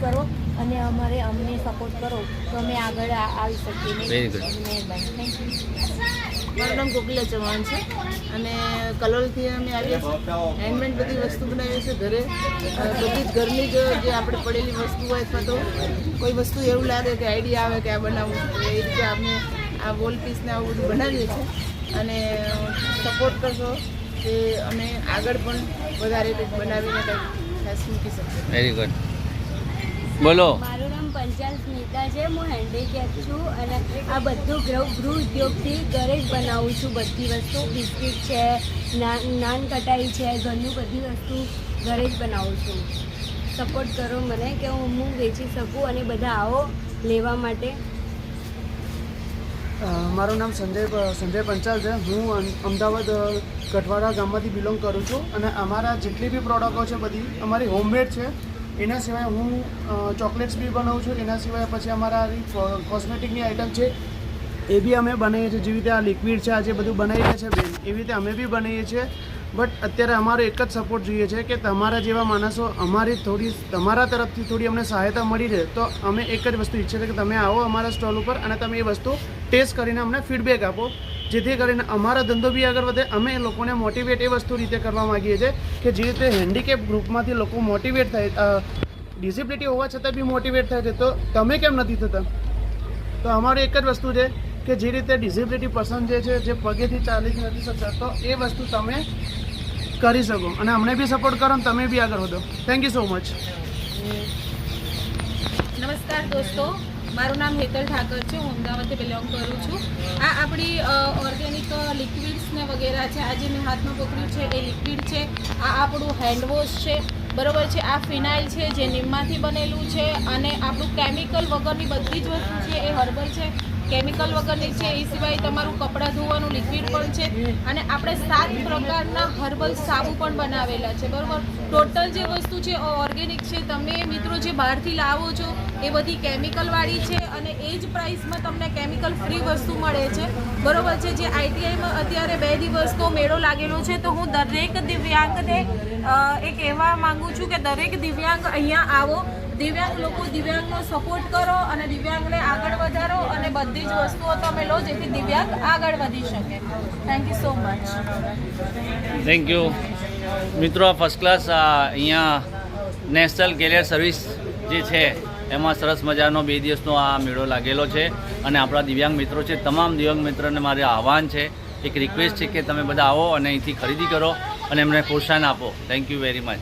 કરો અને અમને સપોર્ટ કરો તો અમે આગળ આવી શકીએ. Very good. મહેરબાની. Thank you. મારું નામ કોકિલા ચૌહાણ છે અને કલોલથી અમે આવીએ છીએ. હેન્ડમેડ બધી વસ્તુ બનાવીએ છીએ ઘરે. બધી જ ઘરની જે આપણે પડેલી વસ્તુ હોય અથવા તો કોઈ વસ્તુ એવું લાગે કે આઈડિયા આવે કે આ બનાવવું એ રીતે અમે આ વોલ પીસને આવું બધું બનાવીએ છીએ અને સપોર્ટ કરશો કે અમે આગળ પણ વધારે કંઈક બનાવીને કંઈક ખાસ મૂકી શકીએ. Very good. બોલો. મારું નામ પંચાલ સ્મિતા છે. હું હેન્ડીકેપ છું અને આ બધું ગૃહ ઉદ્યોગથી ઘરે જ બનાવું છું. બધી વસ્તુ બિસ્કિટ છે, નાન કટાઈ છે, ઘરનું બધી વસ્તુ ઘરે જ બનાવું છું. સપોર્ટ કરો મને કે હું વેચી શકું અને બધા આવો લેવા માટે. મારું નામ સંજય પંચાલ છે. હું અમદાવાદ કઠવાડા ગામમાંથી બિલોંગ કરું છું અને અમારા જેટલી બી પ્રોડક્ટો છે બધી અમારી હોમમેડ છે. એના સિવાય હું ચોકલેટ્સ બી બનાવું છું. એના સિવાય પછી અમારા કોસ્મેટિકની આઇટમ છે એ બી અમે બનાવીએ છીએ. જેવી રીતે આ લિક્વિડ છે, આ જે બધું બનાવીએ છીએ બેન, એવી રીતે અમે બી બનાવીએ છીએ. બટ અત્યારે અમારો એક જ સપોર્ટ જોઈએ છે કે તમારા જેવા માણસો તમારા તરફથી થોડી અમને સહાયતા મળી રહે તો અમે એક જ વસ્તુ ઈચ્છીએ છીએ કે તમે આવો અમારા સ્ટોલ ઉપર અને તમે એ વસ્તુ ટેસ્ટ કરીને અમને ફીડબેક આપો, જેથી કરીને અમારો ધંધો બી આગળ વધે. અમે લોકોને મોટિવેટ એ વસ્તુ રીતે કરવા માગીએ છીએ કે જે રીતે હેન્ડીકેપ ગ્રુપમાંથી લોકો મોટિવેટ થાય, ડિસેબિલિટી હોવા છતાં બી મોટિવેટ થાય છે, તો તમે કેમ નથી થતા? તો અમારી એક જ વસ્તુ છે કે જે રીતે ડિસેબિલિટી પર્સન જે છે જે પગેથી ચાલી નથી શકતા, તો એ વસ્તુ તમે કરી શકો અને અમને બી સપોર્ટ કરો અને તમે બી આગળ વધો. Thank you so much. નમસ્કાર દોસ્તો, મારું નામ હેતલ ઠાકર છે. હું અમદાવાદથી બિલોંગ કરું છું. આ આપણી ઓર્ગેનિક લિક્વિડ્સ ને વગેરે છે. આ જે મેં હાથમાં પકડ્યું છે એ લિક્વિડ છે. આ આપણું હેન્ડવોશ છે, બરોબર છે. આ ફિનાઇલ છે જે નીમમાંથી બનેલું છે અને આપણું કેમિકલ વગરની બધી જ વસ્તુ છે એ હર્બલ છે, કેમિકલ વગરની છે. એ સિવાય તમારું કપડાં ધોવાનું લિક્વિડ પણ છે અને આપણે 7 પ્રકારના હર્બલ સાબુ પણ બનાવેલા છે, બરાબર. ટોટલ જે વસ્તુ છે ઓર્ગેનિક છે. તમે મિત્રો જે બહારથી લાવો છો એ બધી કેમિકલવાળી છે અને એ જ પ્રાઇસમાં તમને કેમિકલ ફ્રી વસ્તુ મળે છે, બરાબર છે. જે આઈટીઆઈમાં અત્યારે 2 દિવસનો મેળો લાગેલો છે, તો હું દરેક દિવ્યાંગને એ કહેવા માગું છું કે દરેક દિવ્યાંગ અહીંયા આવો. દિવ્યાંગ લોકો દિવ્યાંગનો સપોર્ટ કરો અને દિવ્યાંગને આગળ વધારો અને બધી જ વસ્તુઓ તમે લો જેથી દિવ્યાંગ આગળ વધી શકે. Thank you so much. Thank you. મિત્રો, આ ફર્સ્ટ ક્લાસ અહીંયા નેશનલ કેરિયર સર્વિસ જે છે એમાં સરસ મજાનો 2 દિવસનો આ મેળો લાગેલો છે અને આપણા દિવ્યાંગ મિત્રો છે, તમામ દિવ્યાંગ મિત્રોને મારે આહવાન છે, એક રિક્વેસ્ટ છે કે તમે બધા આવો અને અહીંથી ખરીદી કરો અને એમને પ્રોત્સાહન આપો. Thank you very much.